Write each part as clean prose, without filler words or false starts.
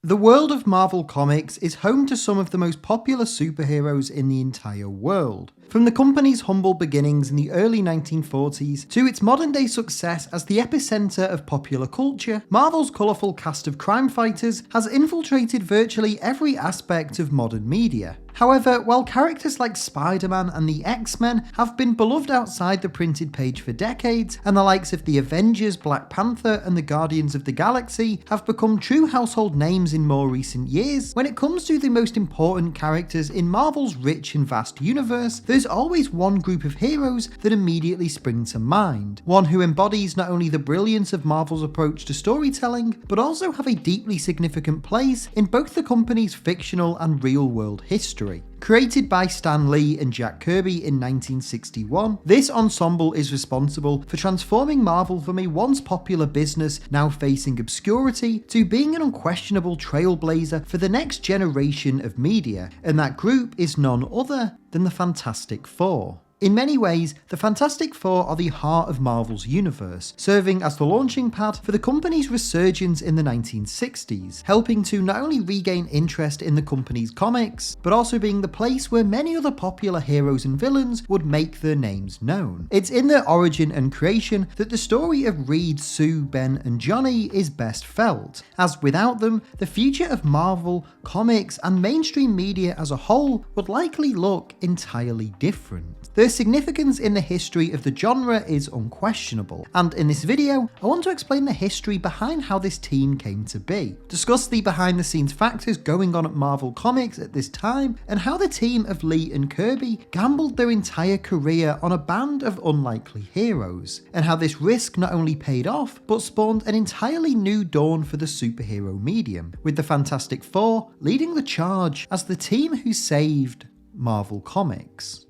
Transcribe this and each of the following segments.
The world of Marvel Comics is home to some of the most popular superheroes in the entire world. From the company's humble beginnings in the early 1940s to its modern day success as the epicenter of popular culture, Marvel's colourful cast of crime fighters has infiltrated virtually every aspect of modern media. However, while characters like Spider-Man and the X-Men have been beloved outside the printed page for decades, and the likes of the Avengers, Black Panther and the Guardians of the Galaxy have become true household names in more recent years, when it comes to the most important characters in Marvel's rich and vast universe, there's always one group of heroes that immediately spring to mind. One who embodies not only the brilliance of Marvel's approach to storytelling, but also have a deeply significant place in both the company's fictional and real-world history. Created by Stan Lee and Jack Kirby in 1961, this ensemble is responsible for transforming Marvel from a once popular business now facing obscurity to being an unquestionable trailblazer for the next generation of media, and that group is none other than the Fantastic Four. In many ways, the Fantastic Four are the heart of Marvel's universe, serving as the launching pad for the company's resurgence in the 1960s, helping to not only regain interest in the company's comics, but also being the place where many other popular heroes and villains would make their names known. It's in their origin and creation that the story of Reed, Sue, Ben, and Johnny is best felt, as without them, the future of Marvel, comics, and mainstream media as a whole would likely look entirely different. Their significance in the history of the genre is unquestionable, and in this video, I want to explain the history behind how this team came to be, discuss the behind the scenes factors going on at Marvel Comics at this time, and how the team of Lee and Kirby gambled their entire career on a band of unlikely heroes, and how this risk not only paid off, but spawned an entirely new dawn for the superhero medium, with the Fantastic Four leading the charge as the team who saved Marvel Comics.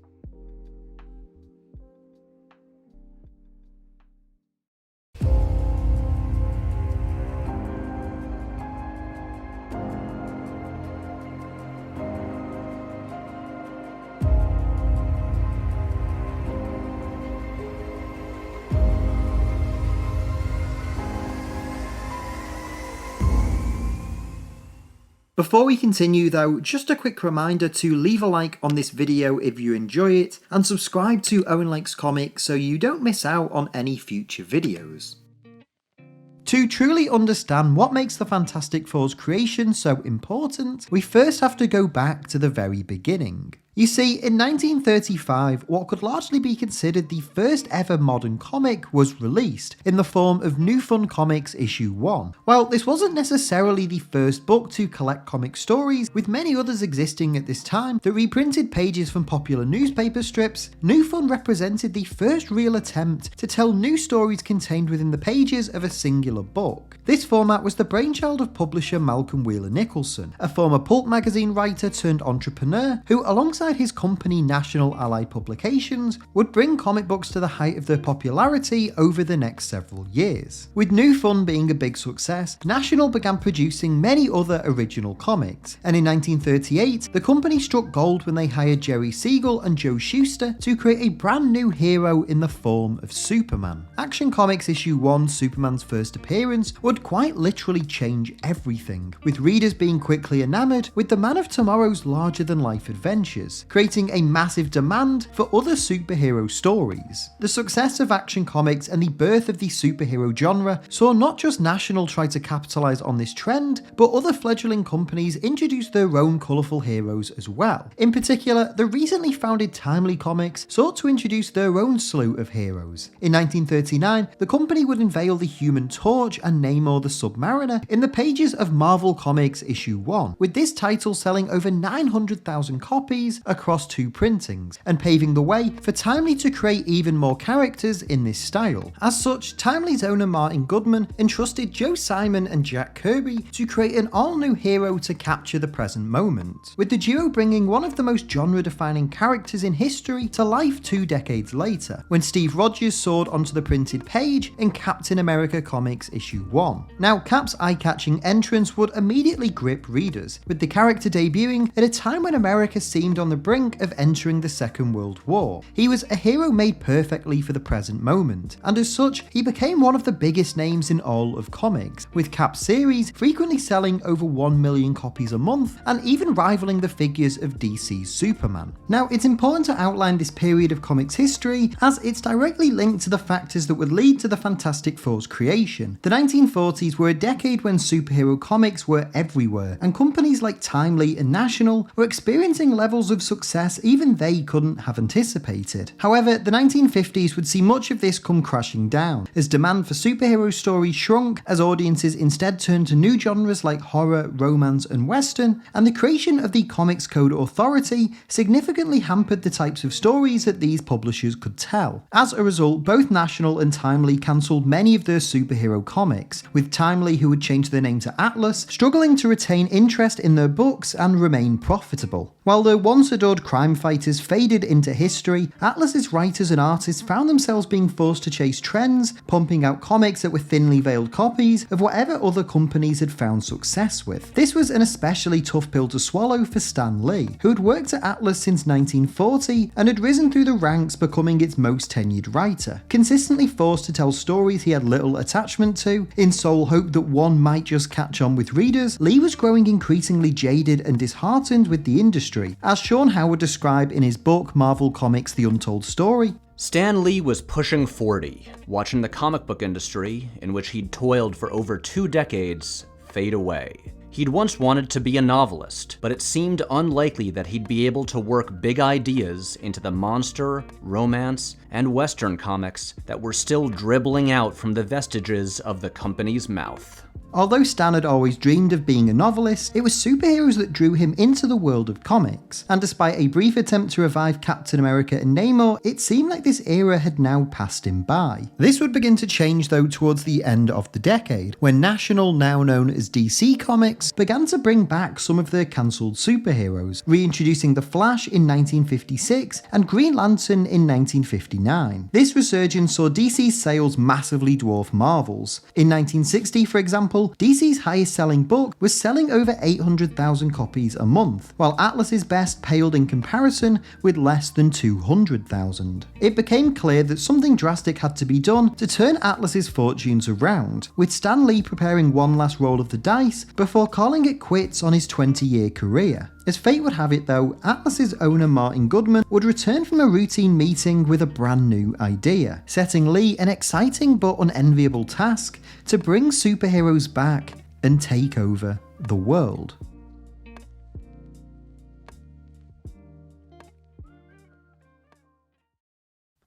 Before we continue though, just a quick reminder to leave a like on this video if you enjoy it, and subscribe to Owen Likes Comics so you don't miss out on any future videos. To truly understand what makes the Fantastic Four's creation so important, we first have to go back to the very beginning. You see, in 1935, what could largely be considered the first ever modern comic was released, in the form of New Fun Comics issue 1. While this wasn't necessarily the first book to collect comic stories, with many others existing at this time that reprinted pages from popular newspaper strips, New Fun represented the first real attempt to tell new stories contained within the pages of a singular book. This format was the brainchild of publisher Malcolm Wheeler Nicholson, a former pulp magazine writer turned entrepreneur who, alongside his company National Allied Publications, would bring comic books to the height of their popularity over the next several years. With New Fun being a big success, National began producing many other original comics, and in 1938, the company struck gold when they hired Jerry Siegel and Joe Shuster to create a brand new hero in the form of Superman. Action Comics issue 1, Superman's first appearance, would quite literally change everything, with readers being quickly enamored with the Man of Tomorrow's larger-than-life adventures, creating a massive demand for other superhero stories. The success of Action Comics and the birth of the superhero genre saw not just National try to capitalise on this trend, but other fledgling companies introduce their own colourful heroes as well. In particular, the recently founded Timely Comics sought to introduce their own slew of heroes. In 1939, the company would unveil the Human Torch and Namor the Submariner in the pages of Marvel Comics issue 1, with this title selling over 900,000 copies across 2 printings, and paving the way for Timely to create even more characters in this style. As such, Timely's owner Martin Goodman entrusted Joe Simon and Jack Kirby to create an all-new hero to capture the present moment, with the duo bringing one of the most genre-defining characters in history to life 2 decades later, when Steve Rogers soared onto the printed page in Captain America Comics issue 1. Now, Cap's eye-catching entrance would immediately grip readers, with the character debuting at a time when America seemed on on the brink of entering the Second World War. He was a hero made perfectly for the present moment, and as such, he became one of the biggest names in all of comics, with Cap's series frequently selling over 1 million copies a month, and even rivaling the figures of DC's Superman. Now, it's important to outline this period of comics history, as it's directly linked to the factors that would lead to the Fantastic Four's creation. The 1940s were a decade when superhero comics were everywhere, and companies like Timely and National were experiencing levels of success even they couldn't have anticipated. However, the 1950s would see much of this come crashing down, as demand for superhero stories shrunk as audiences instead turned to new genres like horror, romance, and western, and the creation of the Comics Code Authority significantly hampered the types of stories that these publishers could tell. As a result, both National and Timely cancelled many of their superhero comics, with Timely, who had changed their name to Atlas, struggling to retain interest in their books and remain profitable. While their once adored crime fighters faded into history, Atlas's writers and artists found themselves being forced to chase trends, pumping out comics that were thinly veiled copies of whatever other companies had found success with. This was an especially tough pill to swallow for Stan Lee, who had worked at Atlas since 1940 and had risen through the ranks, becoming its most tenured writer. Consistently forced to tell stories he had little attachment to, in sole hope that one might just catch on with readers, Lee was growing increasingly jaded and disheartened with the industry, as Sean Howe would describe in his book Marvel Comics: The Untold Story. Stan Lee was pushing 40, watching the comic book industry, in which he'd toiled for over 2 decades, fade away. He'd once wanted to be a novelist, but it seemed unlikely that he'd be able to work big ideas into the monster, romance, and western comics that were still dribbling out from the vestiges of the company's mouth. Although Stan had always dreamed of being a novelist, it was superheroes that drew him into the world of comics, and despite a brief attempt to revive Captain America and Namor, it seemed like this era had now passed him by. This would begin to change though towards the end of the decade, when National, now known as DC Comics, began to bring back some of their cancelled superheroes, reintroducing The Flash in 1956 and Green Lantern in 1959. This resurgence saw DC's sales massively dwarf Marvel's. In 1960, for example, DC's highest selling book was selling over 800,000 copies a month, while Atlas's best paled in comparison with less than 200,000. It became clear that something drastic had to be done to turn Atlas's fortunes around, with Stan Lee preparing one last roll of the dice before calling it quits on his 20-year career. As fate would have it though, Atlas's owner Martin Goodman would return from a routine meeting with a brand new idea, setting Lee an exciting but unenviable task to bring superheroes back and take over the world.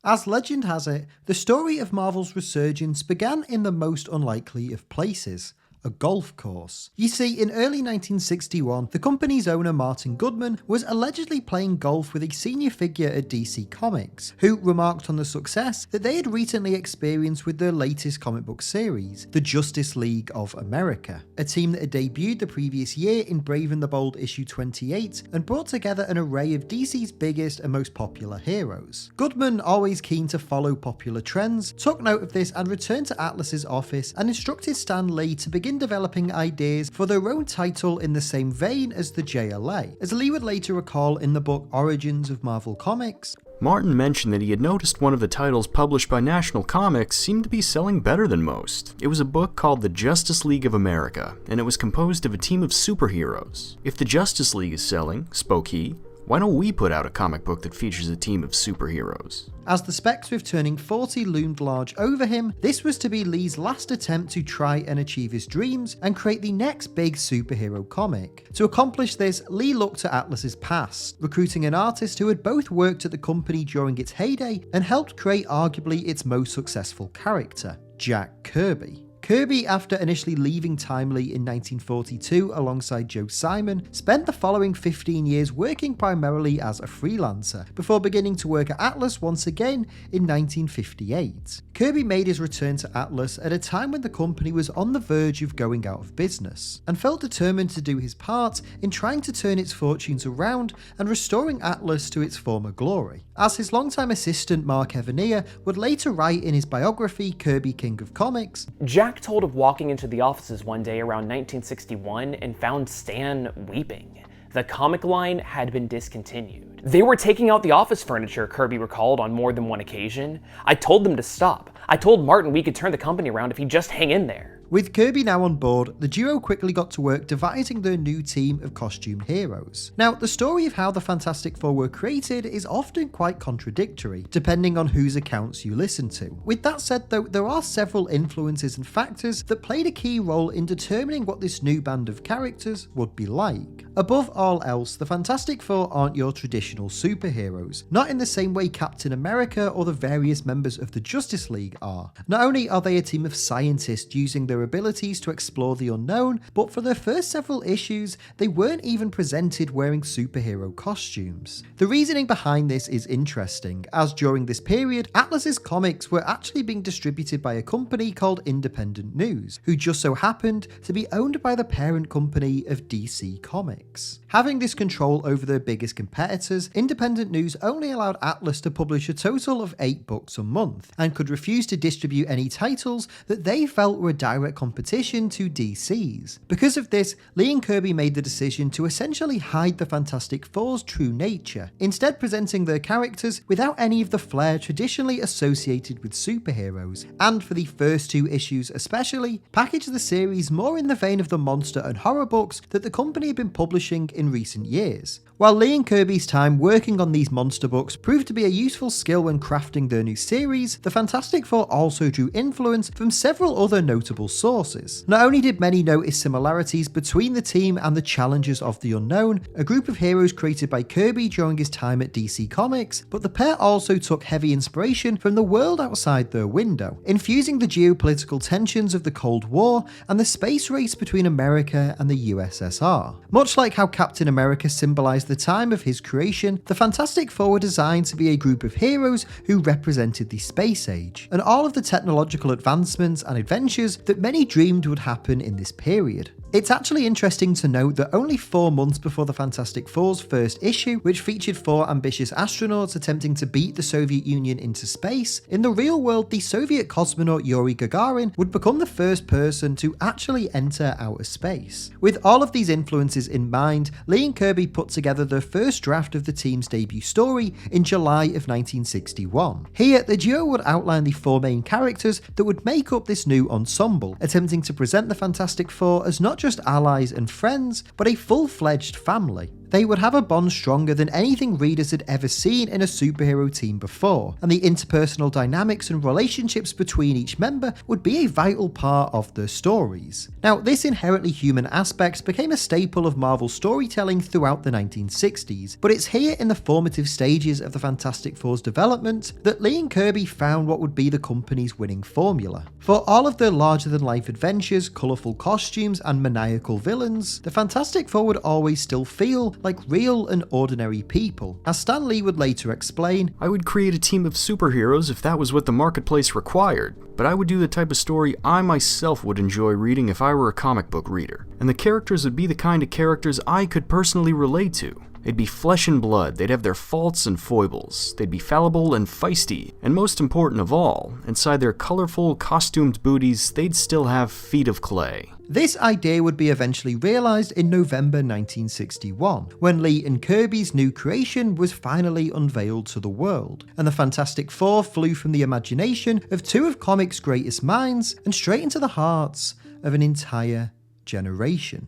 As legend has it, the story of Marvel's resurgence began in the most unlikely of places: a golf course. You see, in early 1961, the company's owner Martin Goodman was allegedly playing golf with a senior figure at DC Comics, who remarked on the success that they had recently experienced with their latest comic book series, the Justice League of America, a team that had debuted the previous year in Brave and the Bold issue 28 and brought together an array of DC's biggest and most popular heroes. Goodman, always keen to follow popular trends, took note of this and returned to Atlas's office and instructed Stan Lee to begin developing ideas for their own title in the same vein as the JLA, as Lee would later recall in the book Origins of Marvel Comics. Martin mentioned that he had noticed one of the titles published by National Comics seemed to be selling better than most. It was a book called The Justice League of America, and it was composed of a team of superheroes. If the Justice League is selling, spoke he, why don't we put out a comic book that features a team of superheroes? As the spectre of turning 40 loomed large over him, this was to be Lee's last attempt to try and achieve his dreams and create the next big superhero comic. To accomplish this, Lee looked to Atlas's past, recruiting an artist who had both worked at the company during its heyday and helped create arguably its most successful character, Jack Kirby. Kirby, after initially leaving Timely in 1942 alongside Joe Simon, spent the following 15 years working primarily as a freelancer, before beginning to work at Atlas once again in 1958. Kirby made his return to Atlas at a time when the company was on the verge of going out of business, and felt determined to do his part in trying to turn its fortunes around and restoring Atlas to its former glory. As his longtime assistant Mark Evanier would later write in his biography Kirby King of Comics, Jack told of walking into the offices one day around 1961 and found Stan weeping. The comic line had been discontinued. They were taking out the office furniture, Kirby recalled on more than one occasion. I told them to stop. I told Martin we could turn the company around if he'd just hang in there. With Kirby now on board, the duo quickly got to work devising their new team of costumed heroes. Now, the story of how the Fantastic Four were created is often quite contradictory, depending on whose accounts you listen to. With that said though, there are several influences and factors that played a key role in determining what this new band of characters would be like. Above all else, the Fantastic Four aren't your traditional superheroes, not in the same way Captain America or the various members of the Justice League are. Not only are they a team of scientists using their abilities to explore the unknown, but for their first several issues, they weren't even presented wearing superhero costumes. The reasoning behind this is interesting, as during this period, Atlas's comics were actually being distributed by a company called Independent News, who just so happened to be owned by the parent company of DC Comics. Having this control over their biggest competitors, Independent News only allowed Atlas to publish a total of 8 books a month, and could refuse to distribute any titles that they felt were a direct competition to DC's. Because of this, Lee and Kirby made the decision to essentially hide the Fantastic Four's true nature, instead presenting their characters without any of the flair traditionally associated with superheroes, and for the first 2 issues especially, package the series more in the vein of the monster and horror books that the company had been publishing in recent years. While Lee and Kirby's time working on these monster books proved to be a useful skill when crafting their new series, the Fantastic Four also drew influence from several other notable sources. Not only did many notice similarities between the team and the Challengers of the Unknown, a group of heroes created by Kirby during his time at DC Comics, but the pair also took heavy inspiration from the world outside their window, infusing the geopolitical tensions of the Cold War and the space race between America and the USSR. Much like how Captain America symbolized the time of his creation, the Fantastic Four were designed to be a group of heroes who represented the space age, and all of the technological advancements and adventures that many dreamed would happen in this period. It's actually interesting to note that only 4 months before the Fantastic Four's first issue, which featured 4 ambitious astronauts attempting to beat the Soviet Union into space, in the real world the Soviet cosmonaut Yuri Gagarin would become the first person to actually enter outer space. With all of these influences in mind, Lee and Kirby put together their first draft of the team's debut story in July of 1961. Here, the duo would outline the 4 main characters that would make up this new ensemble, attempting to present the Fantastic Four as not just allies and friends, but a full-fledged family. They would have a bond stronger than anything readers had ever seen in a superhero team before, and the interpersonal dynamics and relationships between each member would be a vital part of their stories. Now, this inherently human aspect became a staple of Marvel storytelling throughout the 1960s, but it's here in the formative stages of the Fantastic Four's development that Lee and Kirby found what would be the company's winning formula. For all of their larger-than-life adventures, colourful costumes, and maniacal villains, the Fantastic Four would always still feel like real and ordinary people. As Stan Lee would later explain, I would create a team of superheroes if that was what the marketplace required, but I would do the type of story I myself would enjoy reading if I were a comic book reader, and the characters would be the kind of characters I could personally relate to. They'd be flesh and blood, they'd have their faults and foibles, they'd be fallible and feisty, and most important of all, inside their colorful, costumed booties, they'd still have feet of clay. This idea would be eventually realised in November 1961, when Lee and Kirby's new creation was finally unveiled to the world, and the Fantastic Four flew from the imagination of 2 of comics' greatest minds and straight into the hearts of an entire generation.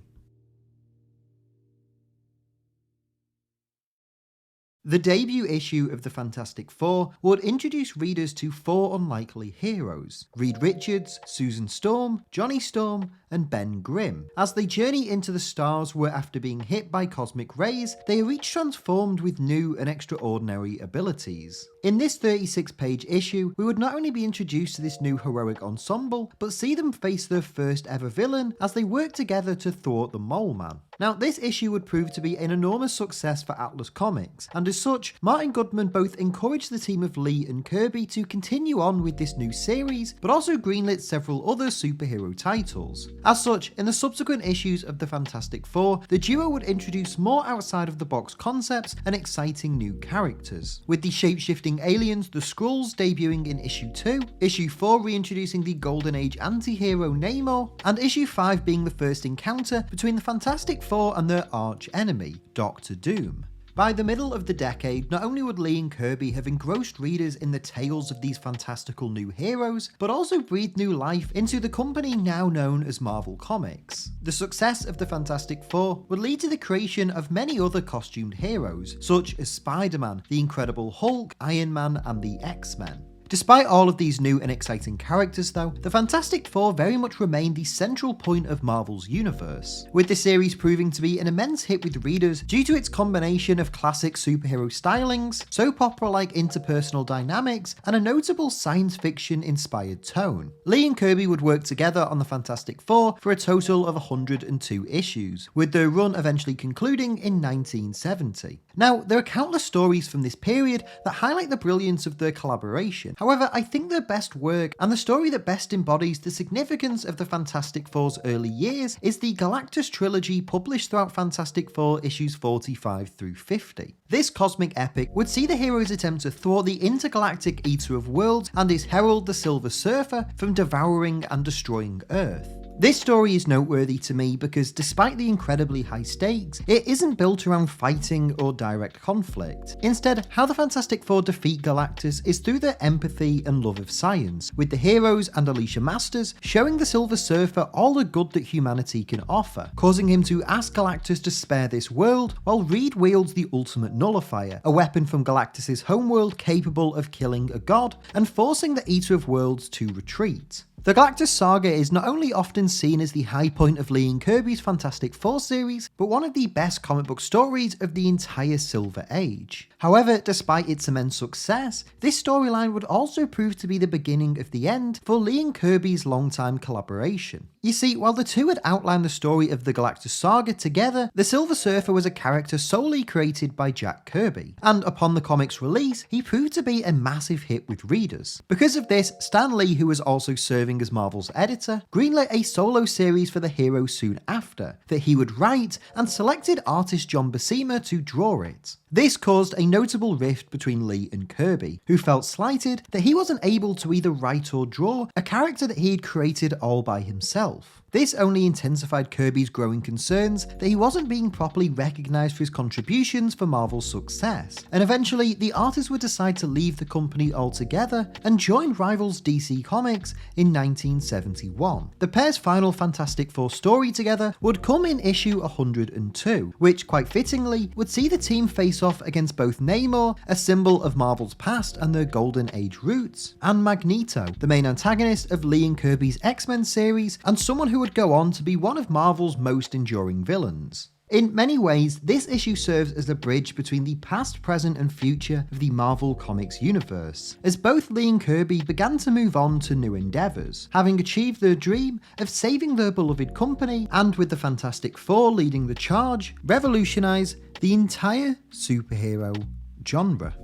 The debut issue of the Fantastic Four would introduce readers to 4 unlikely heroes: Reed Richards, Susan Storm, Johnny Storm, and Ben Grimm, as they journey into the stars where, after being hit by cosmic rays, they are each transformed with new and extraordinary abilities. In this 36-page issue, we would not only be introduced to this new heroic ensemble, but see them face their first ever villain as they work together to thwart the Mole Man. Now, this issue would prove to be an enormous success for Atlas Comics, and as such, Martin Goodman both encouraged the team of Lee and Kirby to continue on with this new series, but also greenlit several other superhero titles. As such, in the subsequent issues of the Fantastic Four, the duo would introduce more outside-of-the-box concepts and exciting new characters, with the shape-shifting aliens, the Skrulls, debuting in issue 2, issue 4 reintroducing the Golden Age anti-hero Namor, and issue 5 being the first encounter between the Fantastic Four and their arch enemy, Doctor Doom. By the middle of the decade, not only would Lee and Kirby have engrossed readers in the tales of these fantastical new heroes, but also breathed new life into the company now known as Marvel Comics. The success of the Fantastic Four would lead to the creation of many other costumed heroes, such as Spider-Man, the Incredible Hulk, Iron Man, and the X-Men. Despite all of these new and exciting characters though, the Fantastic Four very much remained the central point of Marvel's universe, with the series proving to be an immense hit with readers due to its combination of classic superhero stylings, soap opera-like interpersonal dynamics, and a notable science fiction-inspired tone. Lee and Kirby would work together on the Fantastic Four for a total of 102 issues, with their run eventually concluding in 1970. Now, there are countless stories from this period that highlight the brilliance of their collaboration. However, I think their best work, and the story that best embodies the significance of the Fantastic Four's early years, is the Galactus trilogy published throughout Fantastic Four issues 45 through 50. This cosmic epic would see the heroes attempt to thwart the intergalactic Eater of Worlds and his herald, the Silver Surfer, from devouring and destroying Earth. This story is noteworthy to me because despite the incredibly high stakes, it isn't built around fighting or direct conflict. Instead, how the Fantastic Four defeat Galactus is through their empathy and love of science, with the heroes and Alicia Masters showing the Silver Surfer all the good that humanity can offer, causing him to ask Galactus to spare this world, while Reed wields the Ultimate Nullifier, a weapon from Galactus' homeworld capable of killing a god and forcing the Eater of Worlds to retreat. The Galactus saga is not only often seen as the high point of Lee and Kirby's Fantastic Four series, but one of the best comic book stories of the entire Silver Age. However, despite its immense success, this storyline would also prove to be the beginning of the end for Lee and Kirby's long-time collaboration. You see, while the two had outlined the story of the Galactus saga together, the Silver Surfer was a character solely created by Jack Kirby, and upon the comic's release, he proved to be a massive hit with readers. Because of this, Stan Lee, who was also serving as Marvel's editor, greenlit a solo series for the hero soon after, that he would write, and selected artist John Buscema to draw it. This caused a notable rift between Lee and Kirby, who felt slighted that he wasn't able to either write or draw a character that he had created all by himself. This only intensified Kirby's growing concerns that he wasn't being properly recognised for his contributions for Marvel's success, and eventually the artist would decide to leave the company altogether and join rivals DC Comics in 1971. The pair's final Fantastic Four story together would come in issue 102, which quite fittingly would see the team face off against both Namor, a symbol of Marvel's past and their Golden Age roots, and Magneto, the main antagonist of Lee and Kirby's X-Men series, and someone who would go on to be one of Marvel's most enduring villains. In many ways, this issue serves as the bridge between the past, present, and future of the Marvel Comics universe, as both Lee and Kirby began to move on to new endeavours, having achieved their dream of saving their beloved company, and with the Fantastic Four leading the charge, revolutionise the entire superhero genre.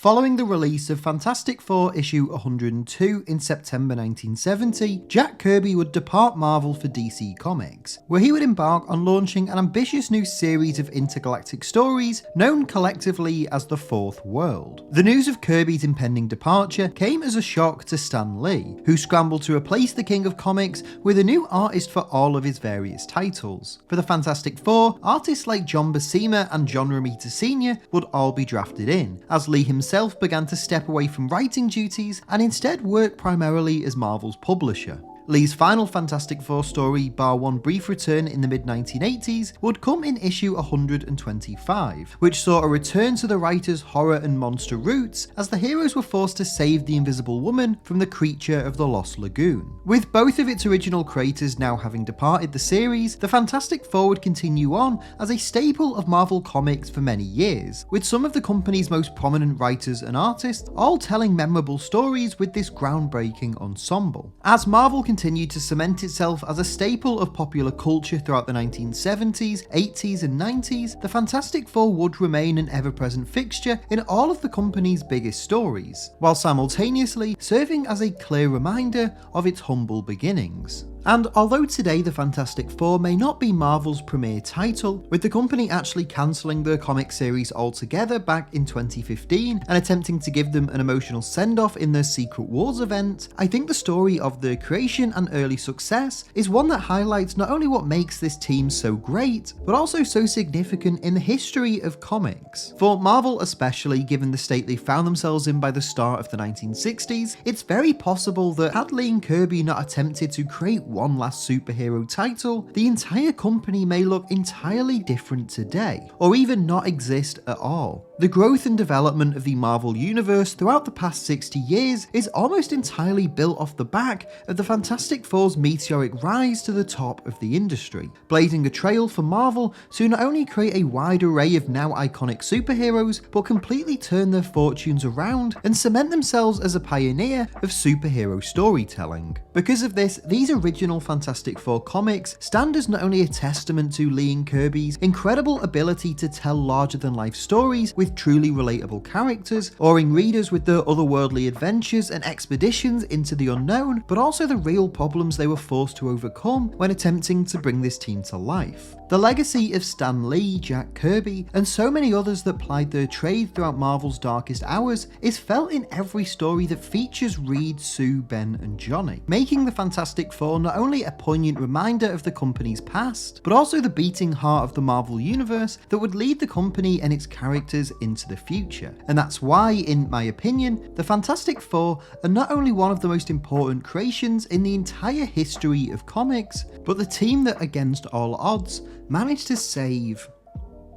Following the release of Fantastic Four issue 102 in September 1970, Jack Kirby would depart Marvel for DC Comics, where he would embark on launching an ambitious new series of intergalactic stories known collectively as the Fourth World. The news of Kirby's impending departure came as a shock to Stan Lee, who scrambled to replace the King of Comics with a new artist for all of his various titles. For the Fantastic Four, artists like John Buscema and John Romita Sr. would all be drafted in, as Lee himself began to step away from writing duties and instead work primarily as Marvel's publisher. Lee's final Fantastic Four story, bar one brief return in the mid-1980s, would come in issue 125, which saw a return to the writer's horror and monster roots as the heroes were forced to save the Invisible Woman from the creature of the Lost Lagoon. With both of its original creators now having departed the series, the Fantastic Four would continue on as a staple of Marvel Comics for many years, with some of the company's most prominent writers and artists all telling memorable stories with this groundbreaking ensemble. As Marvel continued to cement itself as a staple of popular culture throughout the 1970s, 80s and 90s, the Fantastic Four would remain an ever-present fixture in all of the company's biggest stories, while simultaneously serving as a clear reminder of its humble beginnings. And although today the Fantastic Four may not be Marvel's premier title, with the company actually cancelling the comic series altogether back in 2015 and attempting to give them an emotional send-off in their Secret Wars event, I think the story of their creation and early success is one that highlights not only what makes this team so great, but also so significant in the history of comics. For Marvel especially, given the state they found themselves in by the start of the 1960s, it's very possible that had Lee and Kirby not attempted to create one last superhero title, the entire company may look entirely different today, or even not exist at all. The growth and development of the Marvel Universe throughout the past 60 years is almost entirely built off the back of the Fantastic Four's meteoric rise to the top of the industry, blazing a trail for Marvel to not only create a wide array of now iconic superheroes, but completely turn their fortunes around and cement themselves as a pioneer of superhero storytelling. Because of this, these original Fantastic Four comics stand as not only a testament to Lee and Kirby's incredible ability to tell larger-than-life stories with truly relatable characters, awing readers with their otherworldly adventures and expeditions into the unknown, but also the real problems they were forced to overcome when attempting to bring this team to life. The legacy of Stan Lee, Jack Kirby, and so many others that plied their trade throughout Marvel's darkest hours is felt in every story that features Reed, Sue, Ben, and Johnny, making the Fantastic Four not only a poignant reminder of the company's past, but also the beating heart of the Marvel Universe that would lead the company and its characters into the future. And that's why, in my opinion, the Fantastic Four are not only one of the most important creations in the entire history of comics, but the team that, against all odds, managed to save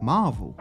Marvel.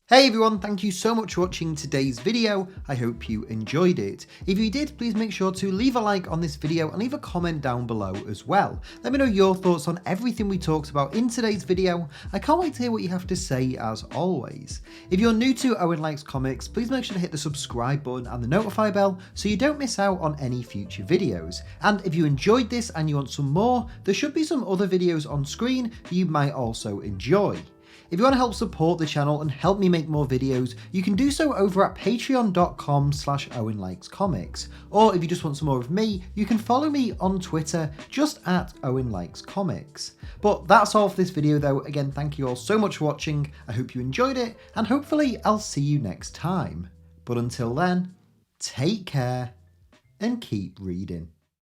Hey everyone, thank you so much for watching today's video. I hope you enjoyed it. If you did, please make sure to leave a like on this video and leave a comment down below as well. Let me know your thoughts on everything we talked about in today's video. I can't wait to hear what you have to say as always. If you're new to Owen Likes Comics, please make sure to hit the subscribe button and the notify bell so you don't miss out on any future videos. And if you enjoyed this and you want some more, there should be some other videos on screen that you might also enjoy. If you want to help support the channel and help me make more videos, you can do so over at patreon.com/OwenLikesComics. Or if you just want some more of me, you can follow me on Twitter just at Owen Likes Comics. But that's all for this video though. Again, thank you all so much for watching. I hope you enjoyed it, and hopefully I'll see you next time. But until then, take care and keep reading.